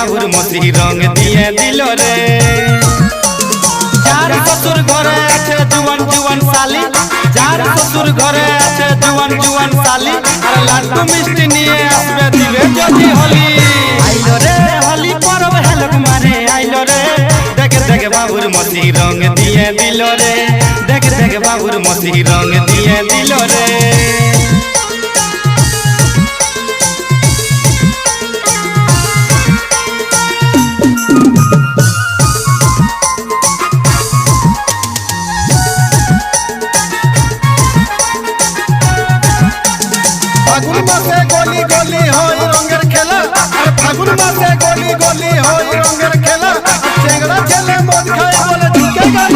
বাবুর মতি রং দিয়ে দিল রে। যার শ্বশুর ঘরে আছে জুয়ান জুয়ান শালি, যার শ্বশুর ঘরে আছে জুয়ান জুয়ান শালি, আর লাড্ডু মিষ্টি নিয়ে আসবে দিবে যদি হোলি। আইলো রে হোলি পরব হেলক মারে আইলো রে, দেখে দেখে বাবুর মতি রং দিয়ে দিল রে, দেখে দেখে বাবুর মতি রং দিয়ে দিল রে। ফাগুন মাসে গলি গলি হয় রঙের খেলা, আর ফাগুন মাসে গলি গলি হয় রঙের খেলা, চেংড়া ছেলে মদ খায় বলে ঢুকে গেল